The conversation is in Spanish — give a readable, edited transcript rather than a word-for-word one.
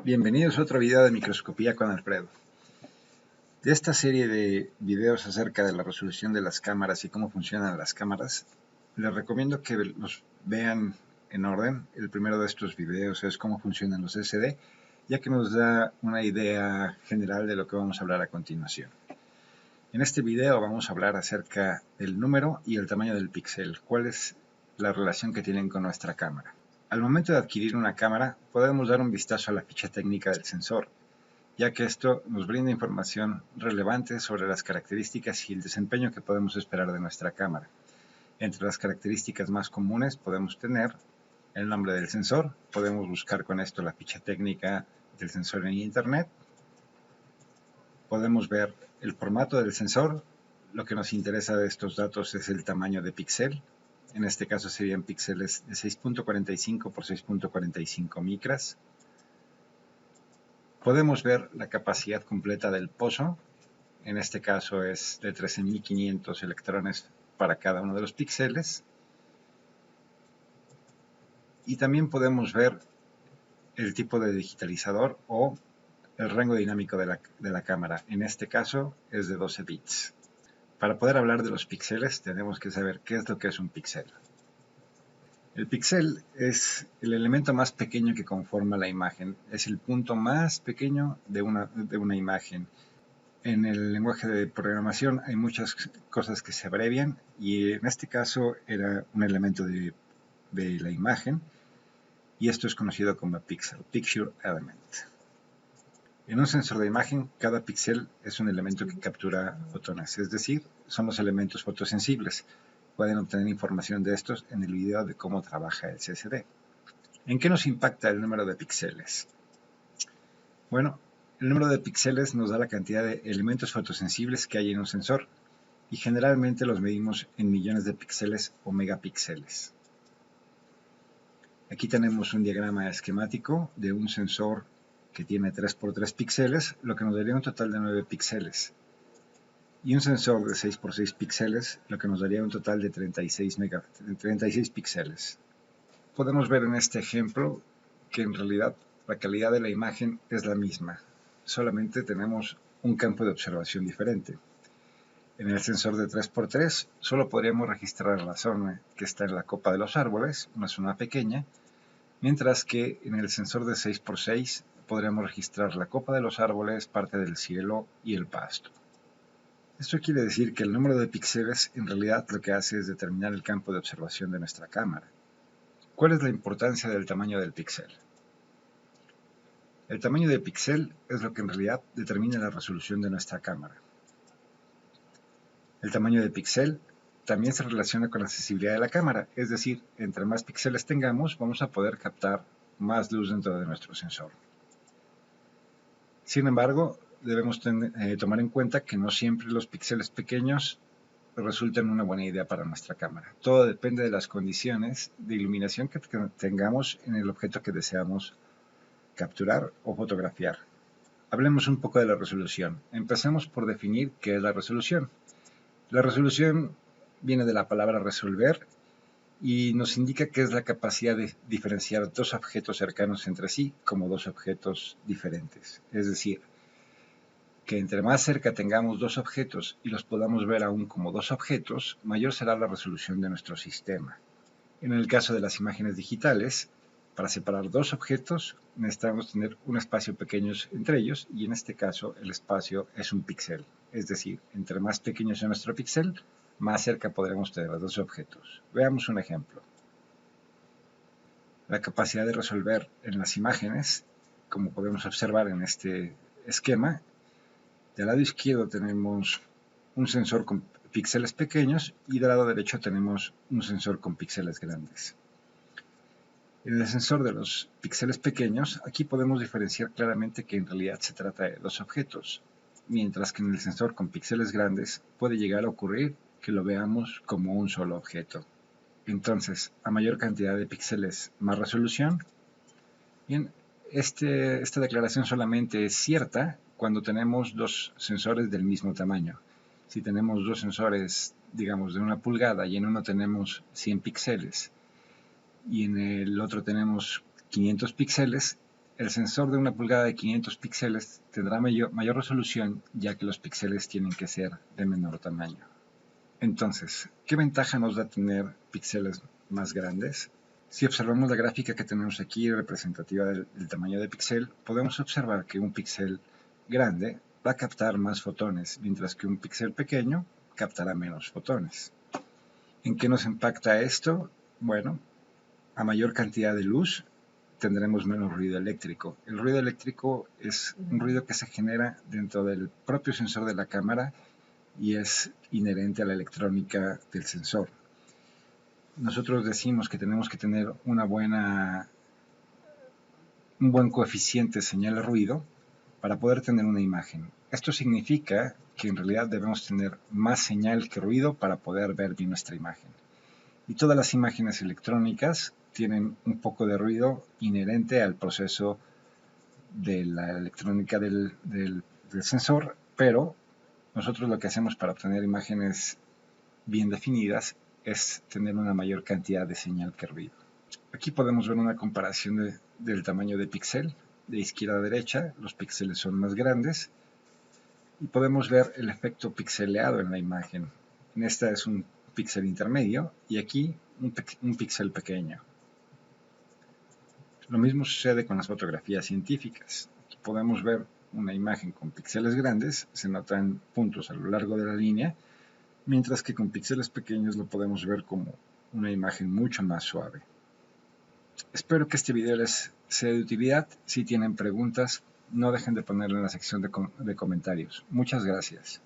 Bienvenidos a otro video de microscopía con Alfredo. De esta serie de videos acerca de la resolución de las cámaras y cómo funcionan las cámaras, les recomiendo que los vean en orden. El primero de estos videos es cómo funcionan los SD, ya que nos da una idea general de lo que vamos a hablar a continuación. En este video vamos a hablar acerca del número y el tamaño del píxel, cuál es la relación que tienen con nuestra cámara. Al momento de adquirir una cámara, podemos dar un vistazo a la ficha técnica del sensor, ya que esto nos brinda información relevante sobre las características y el desempeño que podemos esperar de nuestra cámara. Entre las características más comunes podemos tener el nombre del sensor, podemos buscar con esto la ficha técnica del sensor en internet, podemos ver el formato del sensor. Lo que nos interesa de estos datos es el tamaño de píxel. En este caso serían píxeles de 6.45 por 6.45 micras. Podemos ver la capacidad completa del pozo. En este caso es de 13.500 electrones para cada uno de los píxeles. Y también podemos ver el tipo de digitalizador o el rango dinámico de la cámara. En este caso es de 12 bits. Para poder hablar de los píxeles tenemos que saber qué es lo que es un píxel. El píxel es el elemento más pequeño que conforma la imagen. Es el punto más pequeño de una imagen. En el lenguaje de programación hay muchas cosas que se abrevian y en este caso era un elemento de la imagen y esto es conocido como píxel, Picture Element. En un sensor de imagen, cada píxel es un elemento que captura fotones, es decir, son los elementos fotosensibles. Pueden obtener información de estos en el video de cómo trabaja el CSD. ¿En qué nos impacta el número de píxeles? Bueno, el número de píxeles nos da la cantidad de elementos fotosensibles que hay en un sensor y generalmente los medimos en millones de píxeles o megapíxeles. Aquí tenemos un diagrama esquemático de un sensor que tiene 3x3 píxeles, lo que nos daría un total de 9 píxeles. Y un sensor de 6x6 píxeles, lo que nos daría un total de 36 píxeles. Podemos ver en este ejemplo que en realidad la calidad de la imagen es la misma, solamente tenemos un campo de observación diferente. En el sensor de 3x3 solo podríamos registrar la zona que está en la copa de los árboles, una zona pequeña, mientras que en el sensor de 6x6 podremos registrar la copa de los árboles, parte del cielo y el pasto. Esto quiere decir que el número de píxeles en realidad lo que hace es determinar el campo de observación de nuestra cámara. ¿Cuál es la importancia del tamaño del píxel? El tamaño del píxel es lo que en realidad determina la resolución de nuestra cámara. El tamaño del píxel también se relaciona con la sensibilidad de la cámara, es decir, entre más píxeles tengamos, vamos a poder captar más luz dentro de nuestro sensor. Sin embargo, debemos tomar en cuenta que no siempre los píxeles pequeños resultan una buena idea para nuestra cámara. Todo depende de las condiciones de iluminación que tengamos en el objeto que deseamos capturar o fotografiar. Hablemos un poco de la resolución. Empecemos por definir qué es la resolución. La resolución viene de la palabra resolver y nos indica que es la capacidad de diferenciar dos objetos cercanos entre sí como dos objetos diferentes. Es decir, que entre más cerca tengamos dos objetos y los podamos ver aún como dos objetos, mayor será la resolución de nuestro sistema. En el caso de las imágenes digitales, para separar dos objetos necesitamos tener un espacio pequeño entre ellos y en este caso el espacio es un píxel. Es decir, entre más pequeño sea nuestro píxel, más cerca podremos tener los dos objetos. Veamos un ejemplo. La capacidad de resolver en las imágenes, como podemos observar en este esquema, del lado izquierdo tenemos un sensor con píxeles pequeños y del lado derecho tenemos un sensor con píxeles grandes. En el sensor de los píxeles pequeños, aquí podemos diferenciar claramente que en realidad se trata de dos objetos, mientras que en el sensor con píxeles grandes puede llegar a ocurrir que lo veamos como un solo objeto. Entonces, a mayor cantidad de píxeles, más resolución. Bien, esta declaración solamente es cierta cuando tenemos dos sensores del mismo tamaño. Si tenemos dos sensores, digamos, de 1 pulgada y en uno tenemos 100 píxeles y en el otro tenemos 500 píxeles, el sensor de 1 pulgada de 500 píxeles tendrá mayor resolución, ya que los píxeles tienen que ser de menor tamaño. Entonces, ¿qué ventaja nos da tener píxeles más grandes? Si observamos la gráfica que tenemos aquí representativa del tamaño de píxel, podemos observar que un píxel grande va a captar más fotones, mientras que un píxel pequeño captará menos fotones. ¿En qué nos impacta esto? Bueno, a mayor cantidad de luz tendremos menos ruido eléctrico. El ruido eléctrico es un ruido que se genera dentro del propio sensor de la cámara y es inherente a la electrónica del sensor. Nosotros decimos que tenemos que tener un buen coeficiente señal-ruido para poder tener una imagen. Esto significa que en realidad debemos tener más señal que ruido para poder ver bien nuestra imagen. Y todas las imágenes electrónicas tienen un poco de ruido inherente al proceso de la electrónica del sensor, pero nosotros lo que hacemos para obtener imágenes bien definidas es tener una mayor cantidad de señal que ruido. Aquí podemos ver una comparación del tamaño de píxel. De izquierda a derecha, los píxeles son más grandes y podemos ver el efecto pixeleado en la imagen. En esta es un píxel intermedio y aquí un píxel pequeño. Lo mismo sucede con las fotografías científicas. Aquí podemos ver una imagen con píxeles grandes, se notan puntos a lo largo de la línea, mientras que con píxeles pequeños lo podemos ver como una imagen mucho más suave. Espero que este video les sea de utilidad. Si tienen preguntas, no dejen de ponerlo en la sección de comentarios. Muchas gracias.